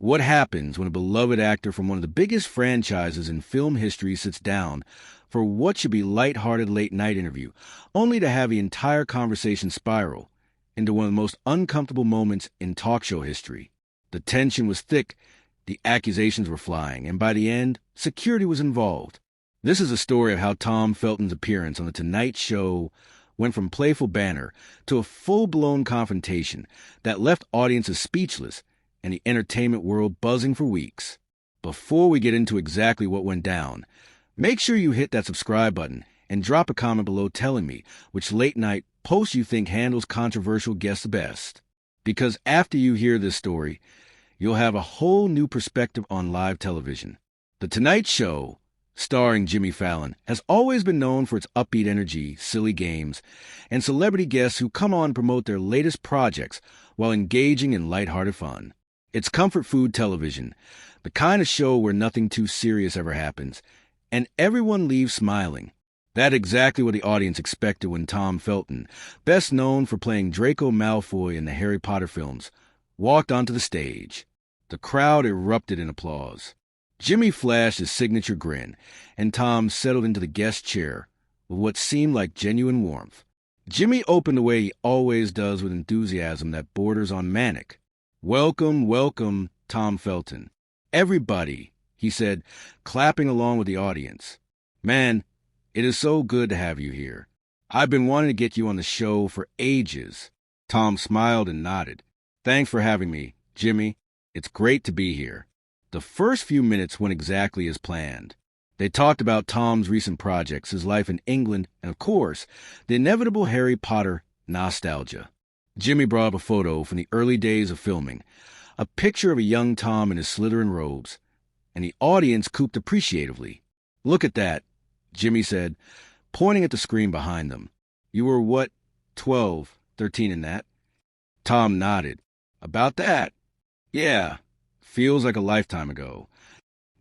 What happens when a beloved actor from one of the biggest franchises in film history sits down for what should be light-hearted late-night interview, only to have the entire conversation spiral into one of the most uncomfortable moments in talk show history? The tension was thick, the accusations were flying, and by the end, security was involved. This is a story of how Tom Felton's appearance on The Tonight Show went from playful banter to a full-blown confrontation that left audiences speechless and the entertainment world buzzing for weeks. Before we get into exactly what went down, make sure you hit that subscribe button and drop a comment below telling me which late-night post you think handles controversial guests the best. Because after you hear this story, you'll have a whole new perspective on live television. The Tonight Show, starring Jimmy Fallon, has always been known for its upbeat energy, silly games, and celebrity guests who come on and promote their latest projects while engaging in lighthearted fun. It's comfort food television, the kind of show where nothing too serious ever happens, and everyone leaves smiling. That's exactly what the audience expected when Tom Felton, best known for playing Draco Malfoy in the Harry Potter films, walked onto the stage. The crowd erupted in applause. Jimmy flashed his signature grin, and Tom settled into the guest chair with what seemed like genuine warmth. Jimmy opened the way he always does, with enthusiasm that borders on manic. "Welcome, welcome, Tom Felton. Everybody," he said, clapping along with the audience. "Man, it is so good to have you here. I've been wanting to get you on the show for ages." Tom smiled and nodded. "Thanks for having me, Jimmy. It's great to be here." The first few minutes went exactly as planned. They talked about Tom's recent projects, his life in England, and of course, the inevitable Harry Potter nostalgia. Jimmy brought up a photo from the early days of filming, a picture of a young Tom in his Slytherin robes, and the audience cooped appreciatively. "Look at that," Jimmy said, pointing at the screen behind them. "You were, what, 12, 13 in that?" Tom nodded. "About that. Yeah, feels like a lifetime ago."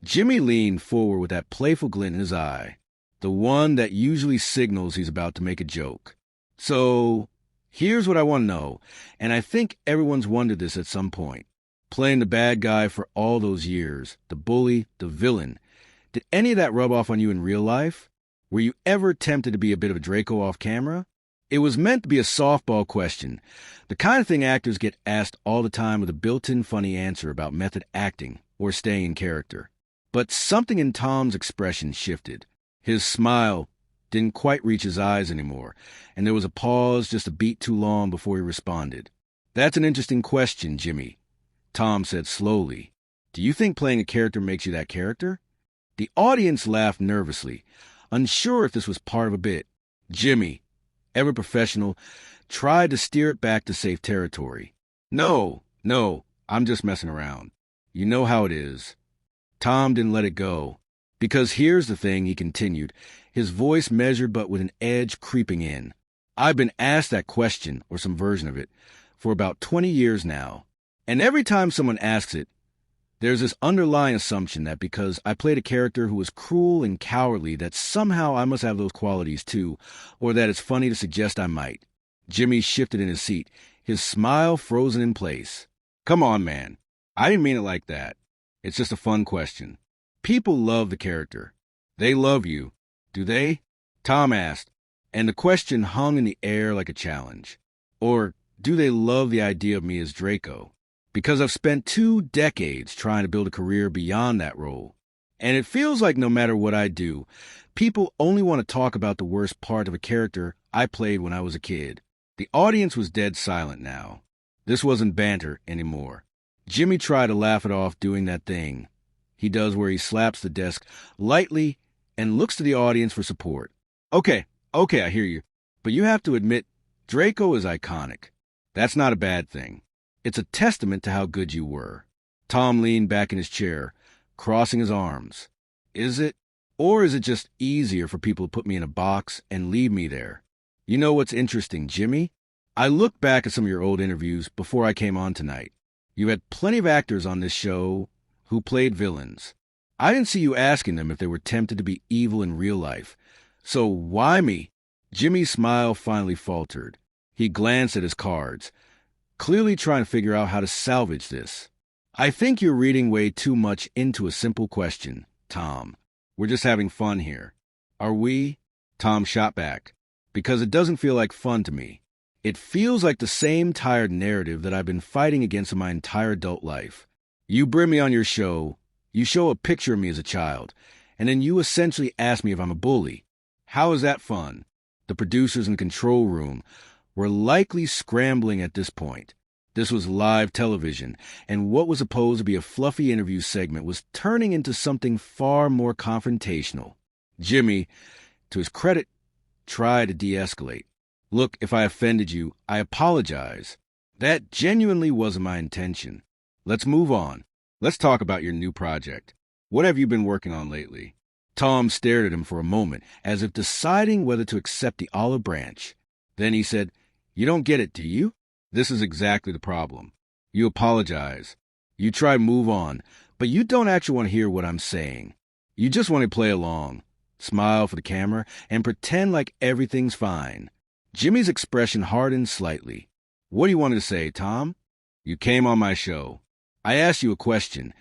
Jimmy leaned forward with that playful glint in his eye, the one that usually signals he's about to make a joke. "So, here's what I want to know, and I think everyone's wondered this at some point. Playing the bad guy for all those years, the bully, the villain, did any of that rub off on you in real life? Were you ever tempted to be a bit of a Draco off camera?" It was meant to be a softball question, the kind of thing actors get asked all the time with a built-in funny answer about method acting or staying in character. But something in Tom's expression shifted. His smile didn't quite reach his eyes anymore, and there was a pause just a beat too long before he responded. "That's an interesting question, Jimmy," Tom said slowly. "Do you think playing a character makes you that character?" The audience laughed nervously, unsure if this was part of a bit. Jimmy, ever professional, tried to steer it back to safe territory. No, I'm just messing around. You know how it is." Tom didn't let it go. "Because here's the thing," he continued, his voice measured but with an edge creeping in. "I've been asked that question, or some version of it, for about 20 years now. And every time someone asks it, there's this underlying assumption that because I played a character who was cruel and cowardly, that somehow I must have those qualities too, or that it's funny to suggest I might." Jimmy shifted in his seat, his smile frozen in place. "Come on, man. I didn't mean it like that. It's just a fun question. People love the character. They love you, do they?" Tom asked, and the question hung in the air like a challenge. "Or do they love the idea of me as Draco? Because I've spent 2 decades trying to build a career beyond that role. And it feels like no matter what I do, people only want to talk about the worst part of a character I played when I was a kid." The audience was dead silent now. This wasn't banter anymore. Jimmy tried to laugh it off, doing that thing he does where he slaps the desk lightly and looks to the audience for support. Okay, I hear you. But you have to admit, Draco is iconic. That's not a bad thing. It's a testament to how good you were." Tom leaned back in his chair, crossing his arms. "Is it? Or is it just easier for people to put me in a box and leave me there? You know what's interesting, Jimmy? I looked back at some of your old interviews before I came on tonight. You had plenty of actors on this show who played villains. I didn't see you asking them if they were tempted to be evil in real life. So why me?" Jimmy's smile finally faltered. He glanced at his cards, clearly trying to figure out how to salvage this. I think you're reading way too much into a simple question, Tom. We're just having fun here. Are we? Tom shot back. Because it doesn't feel like fun to me. It feels like the same tired narrative that I've been fighting against in my entire adult life. You bring me on your show, you show a picture of me as a child, and then you essentially ask me if I'm a bully. How is that fun? The producers in the control room were likely scrambling at this point. This was live television, and what was supposed to be a fluffy interview segment was turning into something far more confrontational. Jimmy, to his credit, tried to de-escalate. Look, if I offended you, I apologize. That genuinely wasn't my intention. Let's move on. Let's talk about your new project. What have you been working on lately? Tom stared at him for a moment, as if deciding whether to accept the olive branch. Then he said, "You don't get it, do you? This is exactly the problem. You apologize. You try to move on, but you don't actually want to hear what I'm saying. You just want to play along, smile for the camera, and pretend like everything's fine." Jimmy's expression hardened slightly. "What do you want to say, Tom? You came on my show. I asked you a question,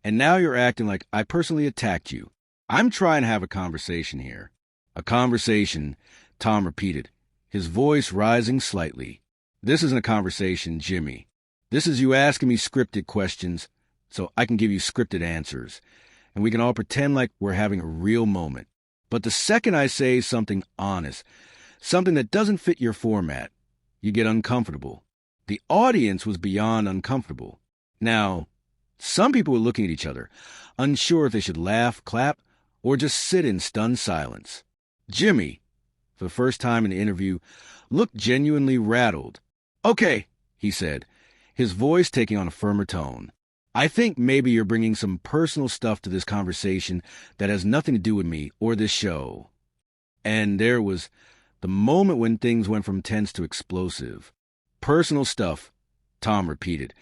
and now you're acting like I personally attacked you. I'm trying to have a conversation here." "A conversation," Tom repeated, his voice rising slightly. "This isn't a conversation, Jimmy. This is you asking me scripted questions so I can give you scripted answers, and we can all pretend like we're having a real moment. But the second I say something honest, something that doesn't fit your format, you get uncomfortable." The audience was beyond uncomfortable. Now, some people were looking at each other, unsure if they should laugh, clap, or just sit in stunned silence. Jimmy, for the first time in the interview, looked genuinely rattled. "Okay," he said, his voice taking on a firmer tone. "I think maybe you're bringing some personal stuff to this conversation that has nothing to do with me or this show." And there was the moment when things went from tense to explosive. "Personal stuff," Tom repeated,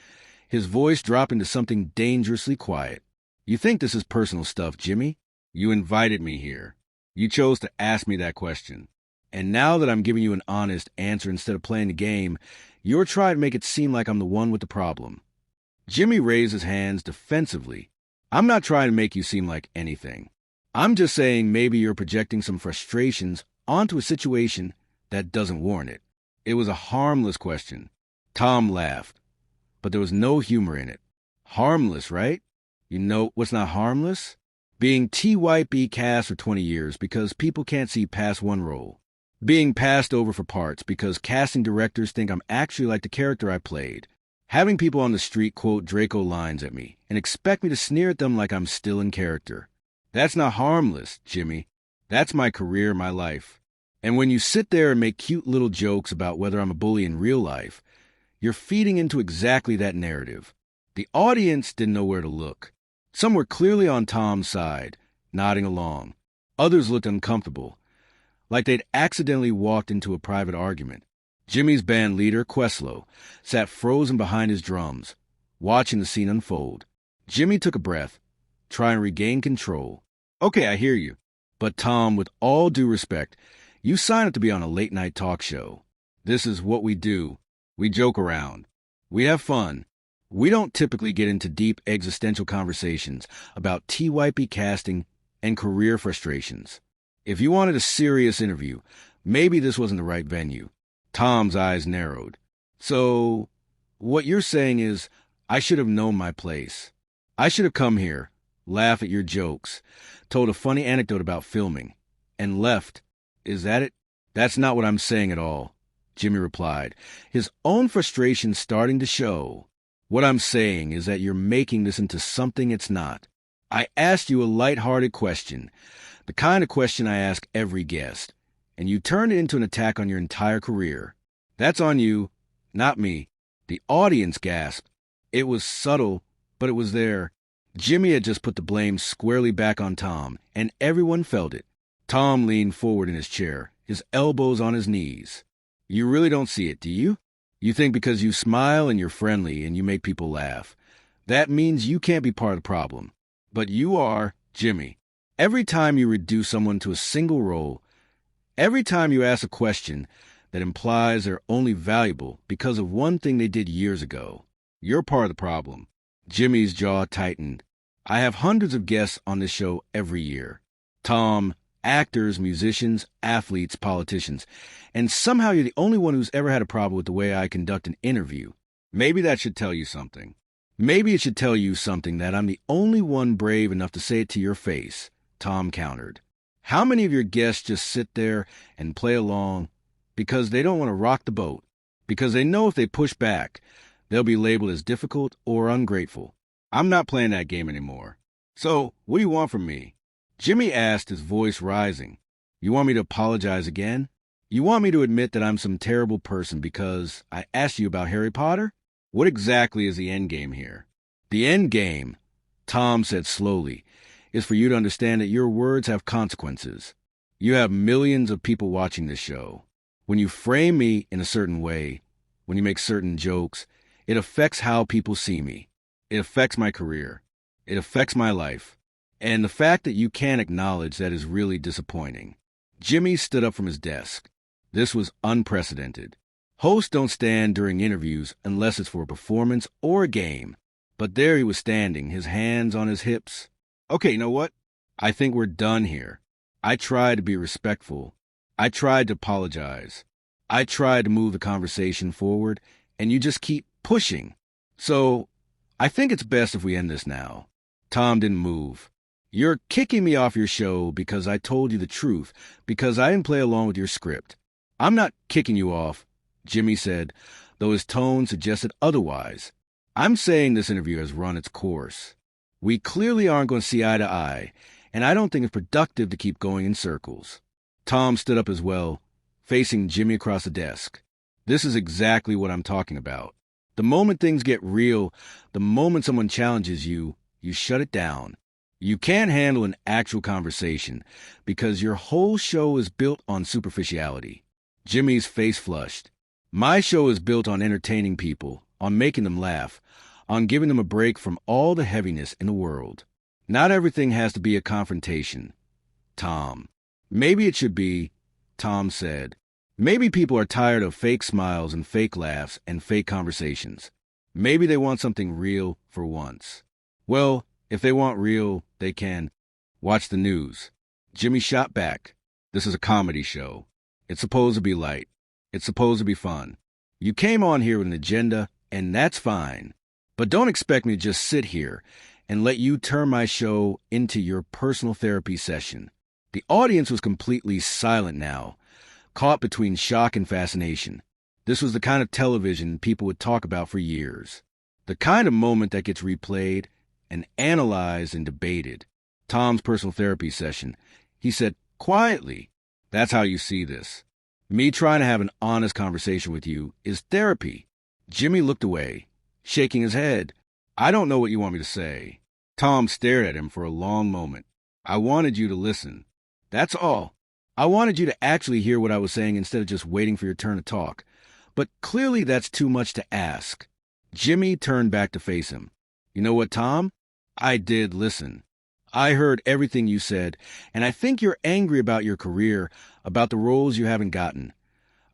his voice dropping to something dangerously quiet. "You think this is personal stuff, Jimmy? You invited me here. You chose to ask me that question. And now that I'm giving you an honest answer instead of playing the game, you're trying to make it seem like I'm the one with the problem." Jimmy raised his hands defensively. "I'm not trying to make you seem like anything. I'm just saying maybe you're projecting some frustrations onto a situation that doesn't warrant it." It was a harmless question. Tom laughed, but there was no humor in it. "Harmless, right? You know what's not harmless? Being TYP cast for 20 years because people can't see past one role. Being passed over for parts because casting directors think I'm actually like the character I played. Having people on the street quote Draco lines at me and expect me to sneer at them like I'm still in character. That's not harmless, Jimmy. That's my career, my life. And when you sit there and make cute little jokes about whether I'm a bully in real life, you're feeding into exactly that narrative." The audience didn't know where to look. Some were clearly on Tom's side, nodding along. Others looked uncomfortable, like they'd accidentally walked into a private argument. Jimmy's band leader, Queslow, sat frozen behind his drums, watching the scene unfold. Jimmy took a breath, trying to regain control. "Okay, I hear you. But Tom, with all due respect, you signed up to be on a late-night talk show. This is what we do. We joke around. We have fun. We don't typically get into deep existential conversations about TYP casting and career frustrations. If you wanted a serious interview, maybe this wasn't the right venue." Tom's eyes narrowed. "So, what you're saying is I should have known my place. I should have come here, laughed at your jokes, told a funny anecdote about filming, and left. Is that it?" "That's not what I'm saying at all," Jimmy replied, his own frustration starting to show. "What I'm saying is that you're making this into something it's not. I asked you a lighthearted question, the kind of question I ask every guest, and you turned it into an attack on your entire career. That's on you, not me." The audience gasped. It was subtle, but it was there. Jimmy had just put the blame squarely back on Tom, and everyone felt it. Tom leaned forward in his chair, his elbows on his knees. "You really don't see it, do you? You think because you smile and you're friendly and you make people laugh, that means you can't be part of the problem. But you are, Jimmy. Every time you reduce someone to a single role, every time you ask a question that implies they're only valuable because of one thing they did years ago, you're part of the problem. Jimmy's jaw tightened. I have hundreds of guests on this show every year. Tom, actors, musicians, athletes, politicians. And somehow you're the only one who's ever had a problem with the way I conduct an interview. Maybe that should tell you something. Maybe it should tell you something that I'm the only one brave enough to say it to your face, Tom countered. How many of your guests just sit there and play along because they don't want to rock the boat? Because they know if they push back, they'll be labeled as difficult or ungrateful. I'm not playing that game anymore. So, what do you want from me? Jimmy asked, his voice rising. You want me to apologize again? You want me to admit that I'm some terrible person because I asked you about Harry Potter? What exactly is the end game here? The end game, Tom said slowly, is for you to understand that your words have consequences. You have millions of people watching this show. When you frame me in a certain way, when you make certain jokes, it affects how people see me. It affects my career. It affects my life. And the fact that you can't acknowledge that is really disappointing. Jimmy stood up from his desk. This was unprecedented. Hosts don't stand during interviews unless it's for a performance or a game. But there he was standing, his hands on his hips. Okay, you know what? I think we're done here. I tried to be respectful. I tried to apologize. I tried to move the conversation forward, and you just keep pushing. So, I think it's best if we end this now. Tom didn't move. You're kicking me off your show because I told you the truth, because I didn't play along with your script. I'm not kicking you off, Jimmy said, though his tone suggested otherwise. I'm saying this interview has run its course. We clearly aren't going to see eye to eye, and I don't think it's productive to keep going in circles. Tom stood up as well, facing Jimmy across the desk. This is exactly what I'm talking about. The moment things get real, the moment someone challenges you, you shut it down. You can't handle an actual conversation because your whole show is built on superficiality. Jimmy's face flushed. My show is built on entertaining people, on making them laugh, on giving them a break from all the heaviness in the world. Not everything has to be a confrontation. Tom. Maybe it should be, Tom said. Maybe people are tired of fake smiles and fake laughs and fake conversations. Maybe they want something real for once. Well, if they want real, they can watch the news. Jimmy shot back. This is a comedy show. It's supposed to be light. It's supposed to be fun. You came on here with an agenda, and that's fine. But don't expect me to just sit here and let you turn my show into your personal therapy session. The audience was completely silent now, caught between shock and fascination. This was the kind of television people would talk about for years. The kind of moment that gets replayed and analyzed and debated. Tom's personal therapy session. He said, quietly, that's how you see this. Me trying to have an honest conversation with you is therapy. Jimmy looked away, shaking his head. I don't know what you want me to say. Tom stared at him for a long moment. I wanted you to listen. That's all. I wanted you to actually hear what I was saying instead of just waiting for your turn to talk. But clearly that's too much to ask. Jimmy turned back to face him. You know what, Tom? I did listen. I heard everything you said, and I think you're angry about your career, about the roles you haven't gotten,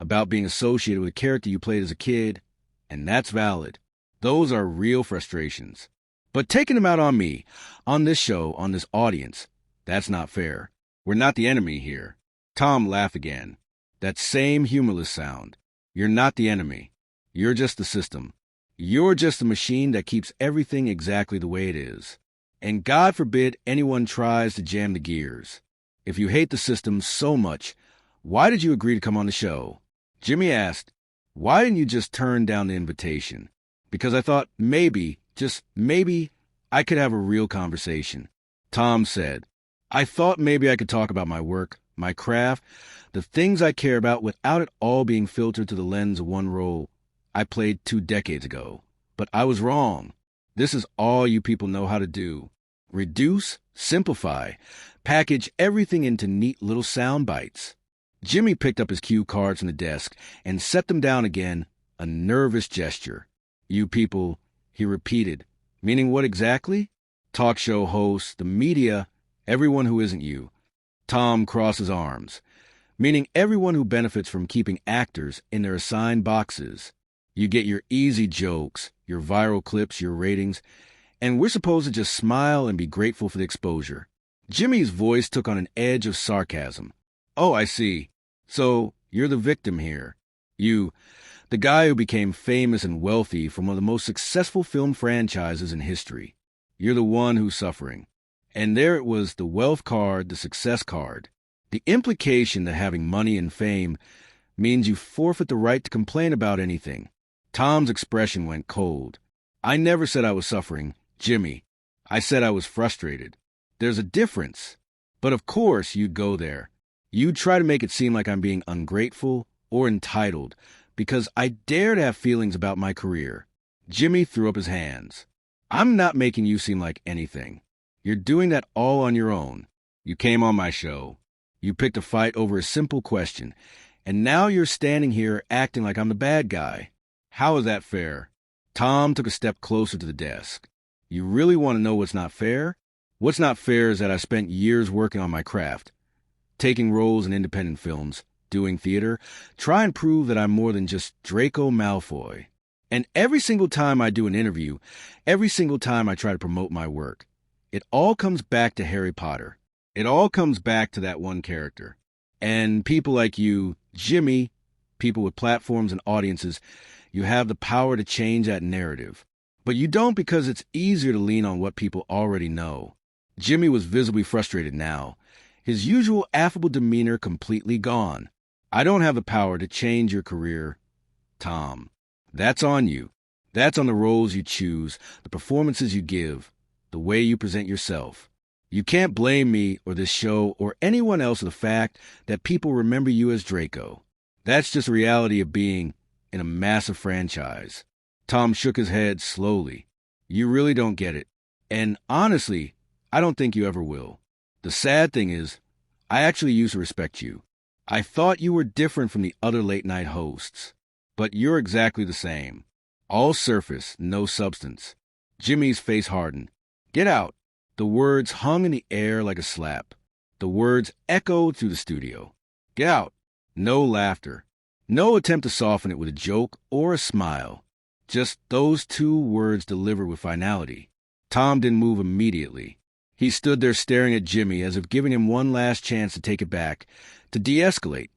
about being associated with a character you played as a kid, and that's valid. Those are real frustrations. But taking them out on me, on this show, on this audience, that's not fair. We're not the enemy here. Tom laughed again. That same humorless sound. You're not the enemy. You're just the system. You're just the machine that keeps everything exactly the way it is. And God forbid anyone tries to jam the gears. If you hate the system so much, why did you agree to come on the show? Jimmy asked, why didn't you just turn down the invitation? Because I thought maybe, just maybe, I could have a real conversation. Tom said, I thought maybe I could talk about my work, my craft, the things I care about without it all being filtered through the lens of one role I played 2 decades ago. But I was wrong. This is all you people know how to do. Reduce, simplify, package everything into neat little sound bites. Jimmy picked up his cue cards from the desk and set them down again, a nervous gesture. You people, he repeated. Meaning what exactly? Talk show hosts, the media, everyone who isn't you. Tom crossed his arms. Meaning everyone who benefits from keeping actors in their assigned boxes. You get your easy jokes, your viral clips, your ratings, and we're supposed to just smile and be grateful for the exposure. Jimmy's voice took on an edge of sarcasm. Oh, I see. So, you're the victim here. You, the guy who became famous and wealthy from one of the most successful film franchises in history. You're the one who's suffering. And there it was, the wealth card, the success card. The implication that having money and fame means you forfeit the right to complain about anything. Tom's expression went cold. I never said I was suffering, Jimmy. I said I was frustrated. There's a difference. But of course you'd go there. You'd try to make it seem like I'm being ungrateful or entitled because I dare to have feelings about my career. Jimmy threw up his hands. I'm not making you seem like anything. You're doing that all on your own. You came on my show. You picked a fight over a simple question. And now you're standing here acting like I'm the bad guy. How is that fair? Tom took a step closer to the desk. You really want to know what's not fair? What's not fair is that I spent years working on my craft, taking roles in independent films, doing theater, try and prove that I'm more than just Draco Malfoy. And every single time I do an interview, every single time I try to promote my work, it all comes back to Harry Potter. It all comes back to that one character. And people like you, Jimmy, people with platforms and audiences, you have the power to change that narrative. But you don't because it's easier to lean on what people already know. Jimmy was visibly frustrated now, his usual affable demeanor completely gone. I don't have the power to change your career, Tom. That's on you. That's on the roles you choose, the performances you give, the way you present yourself. You can't blame me or this show or anyone else for the fact that people remember you as Draco. That's just the reality of being in a massive franchise. Tom shook his head slowly. You really don't get it. And honestly, I don't think you ever will. The sad thing is, I actually used to respect you. I thought you were different from the other late-night hosts. But you're exactly the same. All surface, no substance. Jimmy's face hardened. Get out. The words hung in the air like a slap. The words echoed through the studio. Get out. No laughter. No attempt to soften it with a joke or a smile. Just those two words delivered with finality. Tom didn't move immediately. He stood there staring at Jimmy as if giving him one last chance to take it back, to de-escalate,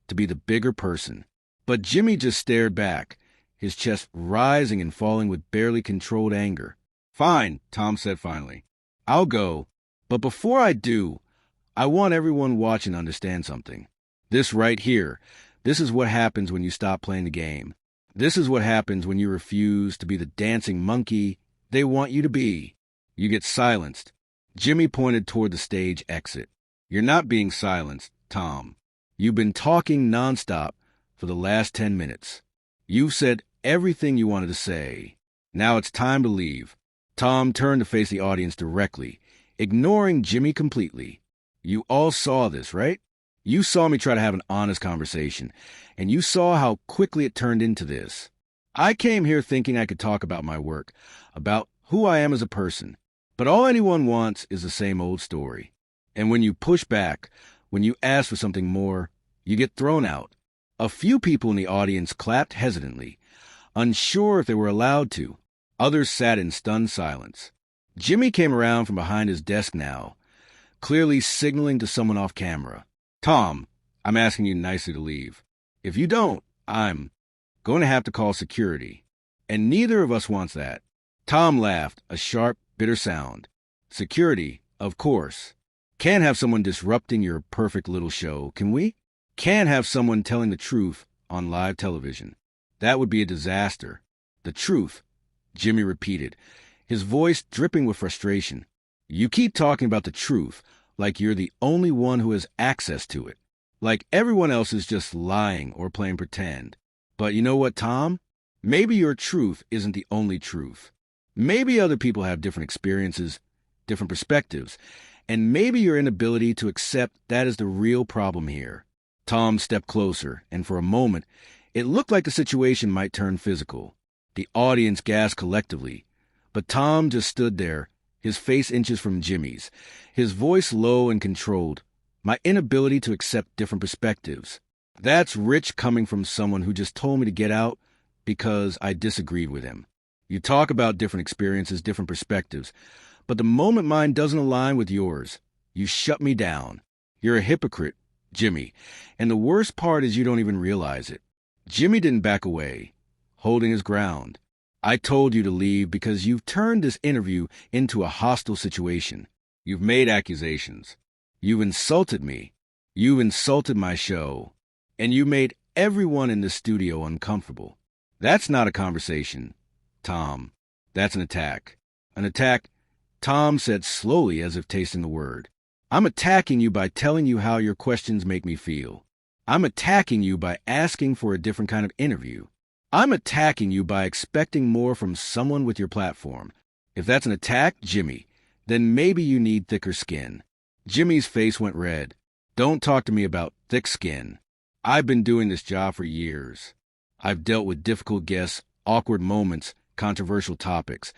to be the bigger person. But Jimmy just stared back, his chest rising and falling with barely controlled anger. Fine, Tom said finally. I'll go. But before I do, I want everyone watching to understand something. This right here, this is what happens when you stop playing the game. This is what happens when you refuse to be the dancing monkey they want you to be. You get silenced. Jimmy pointed toward the stage exit. You're not being silenced, Tom. You've been talking nonstop for the last 10 minutes. You've said everything you wanted to say. Now it's time to leave. Tom turned to face the audience directly, ignoring Jimmy completely. You all saw this, right? You saw me try to have an honest conversation, and you saw how quickly it turned into this. I came here thinking I could talk about my work, about who I am as a person. But all anyone wants is the same old story. And when you push back, when you ask for something more, you get thrown out. A few people in the audience clapped hesitantly, unsure if they were allowed to. Others sat in stunned silence. Jimmy came around from behind his desk now, clearly signaling to someone off camera. Tom, I'm asking you nicely to leave. If you don't, I'm going to have to call security. And neither of us wants that. Tom laughed, a sharp, bitter sound. Security, of course. Can't have someone disrupting your perfect little show, can we? Can't have someone telling the truth on live television. That would be a disaster. The truth, Jimmy repeated, his voice dripping with frustration. You keep talking about the truth like you're the only one who has access to it. Like everyone else is just lying or playing pretend. But you know what, Tom? Maybe your truth isn't the only truth. Maybe other people have different experiences, different perspectives, and maybe your inability to accept that is the real problem here. Tom stepped closer, and for a moment, it looked like the situation might turn physical. The audience gasped collectively, but Tom just stood there, his face inches from Jimmy's, his voice low and controlled. My inability to accept different perspectives. That's rich coming from someone who just told me to get out because I disagreed with him. You talk about different experiences, different perspectives, but the moment mine doesn't align with yours, you shut me down. You're a hypocrite, Jimmy, and the worst part is you don't even realize it. Jimmy didn't back away, holding his ground. I told you to leave because you've turned this interview into a hostile situation. You've made accusations. You've insulted me. You've insulted my show. And you made everyone in the studio uncomfortable. That's not a conversation, Tom. That's an attack. An attack, Tom said slowly as if tasting the word. I'm attacking you by telling you how your questions make me feel. I'm attacking you by asking for a different kind of interview. I'm attacking you by expecting more from someone with your platform. If that's an attack, Jimmy, then maybe you need thicker skin. Jimmy's face went red. Don't talk to me about thick skin. I've been doing this job for years. I've dealt with difficult guests, awkward moments, controversial topics.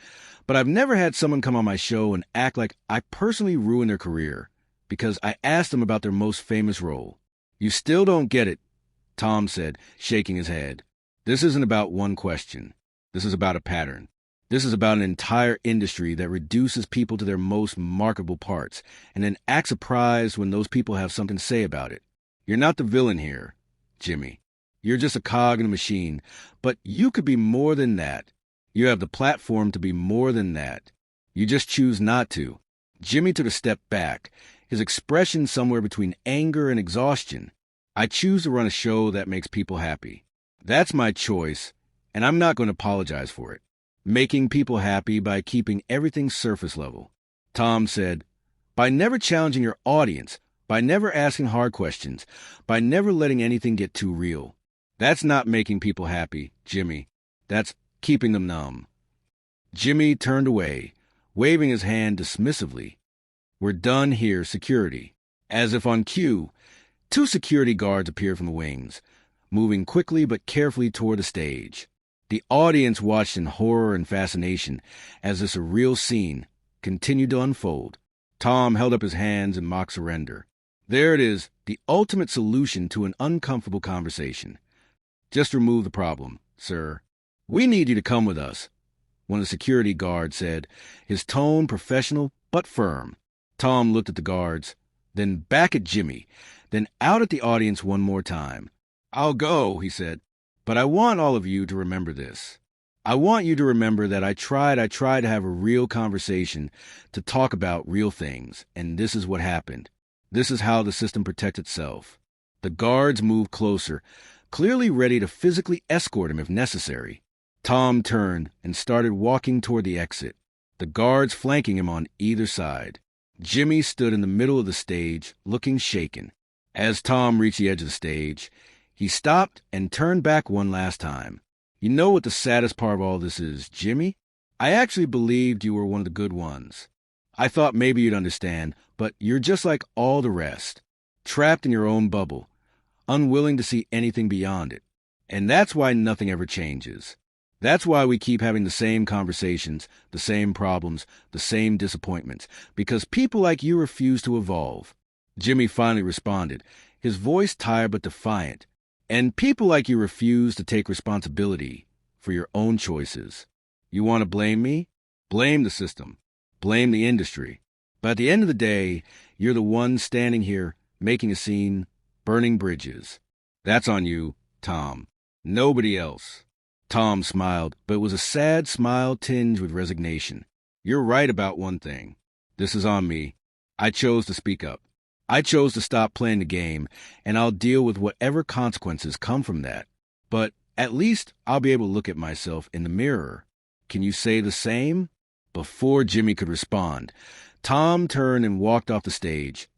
But I've never had someone come on my show and act like I personally ruined their career because I asked them about their most famous role. You still don't get it, Tom said, shaking his head. This isn't about one question. This is about a pattern. This is about an entire industry that reduces people to their most marketable parts and then acts surprised when those people have something to say about it. You're not the villain here, Jimmy. You're just a cog in a machine, but you could be more than that. You have the platform to be more than that. You just choose not to. Jimmy took a step back, his expression somewhere between anger and exhaustion. I choose to run a show that makes people happy. That's my choice, and I'm not going to apologize for it. Making people happy by keeping everything surface level. Tom said, by never challenging your audience, by never asking hard questions, by never letting anything get too real. That's not making people happy, Jimmy. That's keeping them numb. Jimmy turned away, waving his hand dismissively. We're done here, security. As if on cue, 2 security guards appeared from the wings, moving quickly but carefully toward the stage. The audience watched in horror and fascination as this surreal scene continued to unfold. Tom held up his hands in mock surrender. There it is, the ultimate solution to an uncomfortable conversation. Just remove the problem, sir. We need you to come with us, one of the security guards said, his tone professional but firm. Tom looked at the guards, then back at Jimmy, then out at the audience one more time. I'll go, he said, but I want all of you to remember this. I want you to remember that I tried to have a real conversation, to talk about real things, and this is what happened. This is how the system protects itself. The guards moved closer, clearly ready to physically escort him if necessary. Tom turned and started walking toward the exit, the guards flanking him on either side. Jimmy stood in the middle of the stage, looking shaken. As Tom reached the edge of the stage, he stopped and turned back one last time. You know what the saddest part of all this is, Jimmy? I actually believed you were one of the good ones. I thought maybe you'd understand, but you're just like all the rest, trapped in your own bubble, unwilling to see anything beyond it. And that's why nothing ever changes. That's why we keep having the same conversations, the same problems, the same disappointments, because people like you refuse to evolve. Jimmy finally responded, his voice tired but defiant. And people like you refuse to take responsibility for your own choices. You want to blame me? Blame the system. Blame the industry. But at the end of the day, you're the one standing here, making a scene, burning bridges. That's on you, Tom. Nobody else. Tom smiled, but it was a sad smile tinged with resignation. You're right about one thing. This is on me. I chose to speak up. I chose to stop playing the game, and I'll deal with whatever consequences come from that. But at least I'll be able to look at myself in the mirror. Can you say the same? Before Jimmy could respond, Tom turned and walked off the stage,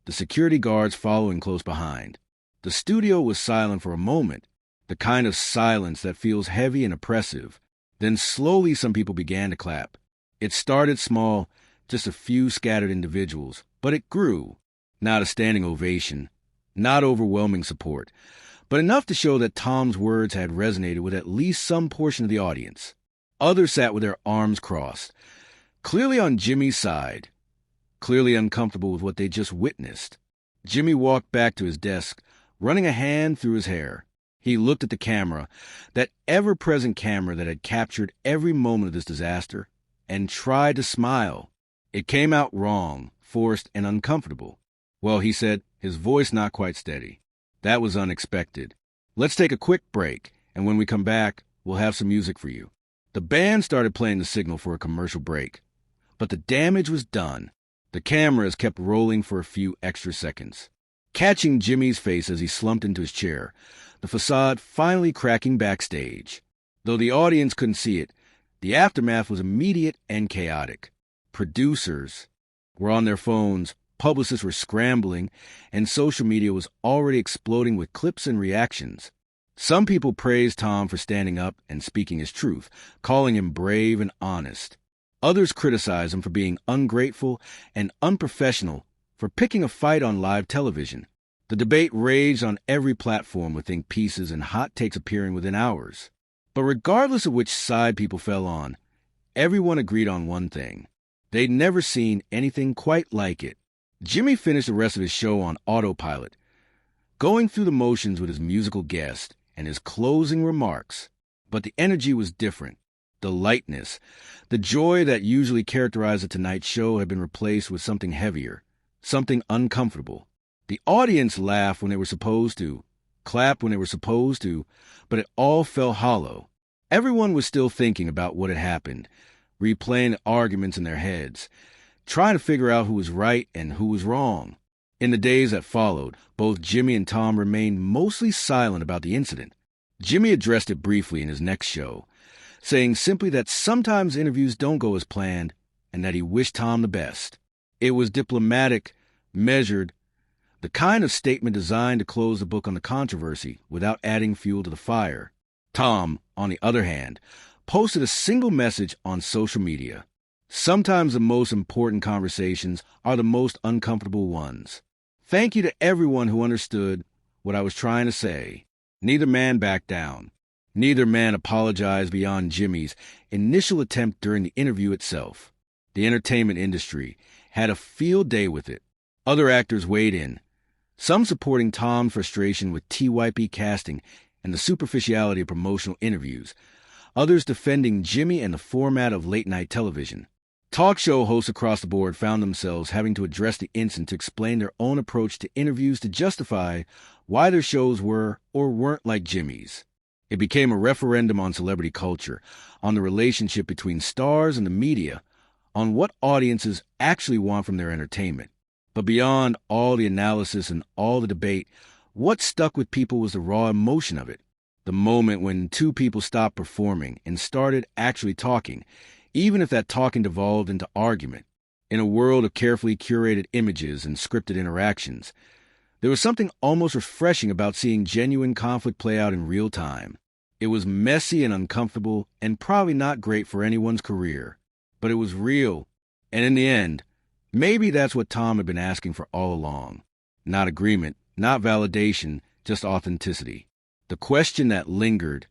the security guards following close behind. The studio was silent for a moment, the kind of silence that feels heavy and oppressive. Then slowly some people began to clap. It started small, just a few scattered individuals, but it grew. Not a standing ovation, not overwhelming support, but enough to show that Tom's words had resonated with at least some portion of the audience. Others sat with their arms crossed, clearly on Jimmy's side, clearly uncomfortable with what they just witnessed. Jimmy walked back to his desk, running a hand through his hair. He looked at the camera, that ever-present camera that had captured every moment of this disaster, and tried to smile. It came out wrong, forced, and uncomfortable. Well, he said, his voice not quite steady. That was unexpected. Let's take a quick break, and when we come back, we'll have some music for you. The band started playing the signal for a commercial break, but the damage was done. The cameras kept rolling for a few extra seconds, catching Jimmy's face as he slumped into his chair, the facade finally cracking backstage. Though the audience couldn't see it, the aftermath was immediate and chaotic. Producers were on their phones, publicists were scrambling, and social media was already exploding with clips and reactions. Some people praised Tom for standing up and speaking his truth, calling him brave and honest. Others criticized him for being ungrateful and unprofessional for picking a fight on live television. The debate raged on every platform, with think pieces and hot takes appearing within hours. But regardless of which side people fell on, everyone agreed on one thing. They'd never seen anything quite like it. Jimmy finished the rest of his show on autopilot, going through the motions with his musical guest and his closing remarks. But the energy was different. The lightness, the joy that usually characterized the Tonight Show had been replaced with something heavier, something uncomfortable. The audience laughed when they were supposed to, clapped when they were supposed to, but it all felt hollow. Everyone was still thinking about what had happened, replaying the arguments in their heads, trying to figure out who was right and who was wrong. In the days that followed, both Jimmy and Tom remained mostly silent about the incident. Jimmy addressed it briefly in his next show, saying simply that sometimes interviews don't go as planned and that he wished Tom the best. It was diplomatic, measured, the kind of statement designed to close the book on the controversy without adding fuel to the fire. Tom, on the other hand, posted a single message on social media. Sometimes the most important conversations are the most uncomfortable ones. Thank you to everyone who understood what I was trying to say. Neither man backed down. Neither man apologized beyond Jimmy's initial attempt during the interview itself. The entertainment industry had a field day with it. Other actors weighed in, some supporting Tom's frustration with TYP casting and the superficiality of promotional interviews, others defending Jimmy and the format of late-night television. Talk show hosts across the board found themselves having to address the incident to explain their own approach to interviews to justify why their shows were or weren't like Jimmy's. It became a referendum on celebrity culture, on the relationship between stars and the media, on what audiences actually want from their entertainment. But beyond all the analysis and all the debate, what stuck with people was the raw emotion of it. The moment when two people stopped performing and started actually talking, even if that talking devolved into argument. In a world of carefully curated images and scripted interactions, there was something almost refreshing about seeing genuine conflict play out in real time. It was messy and uncomfortable and probably not great for anyone's career. But it was real, and in the end, maybe that's what Tom had been asking for all along. Not agreement, not validation, just authenticity. The question that lingered,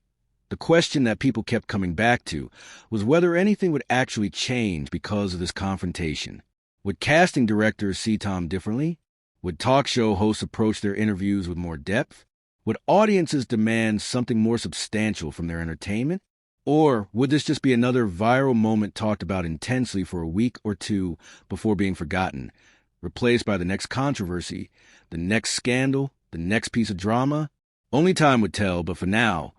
the question that people kept coming back to, was whether anything would actually change because of this confrontation. Would casting directors see Tom differently? Would talk show hosts approach their interviews with more depth? Would audiences demand something more substantial from their entertainment? Or would this just be another viral moment talked about intensely for a week or two before being forgotten, replaced by the next controversy, the next scandal, the next piece of drama? Only time would tell, but for now,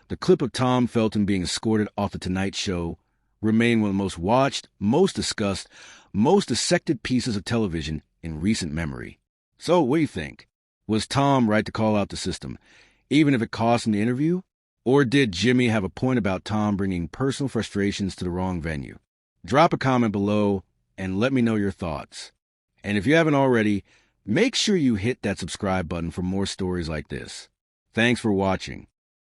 the clip of Tom Felton being escorted off The Tonight Show remained one of the most watched, most discussed, most dissected pieces of television in recent memory. So, what do you think? Was Tom right to call out the system, even if it cost him the interview? Or did Jimmy have a point about Tom bringing personal frustrations to the wrong venue? Drop a comment below and let me know your thoughts. And if you haven't already, make sure you hit that subscribe button for more stories like this. Thanks for watching.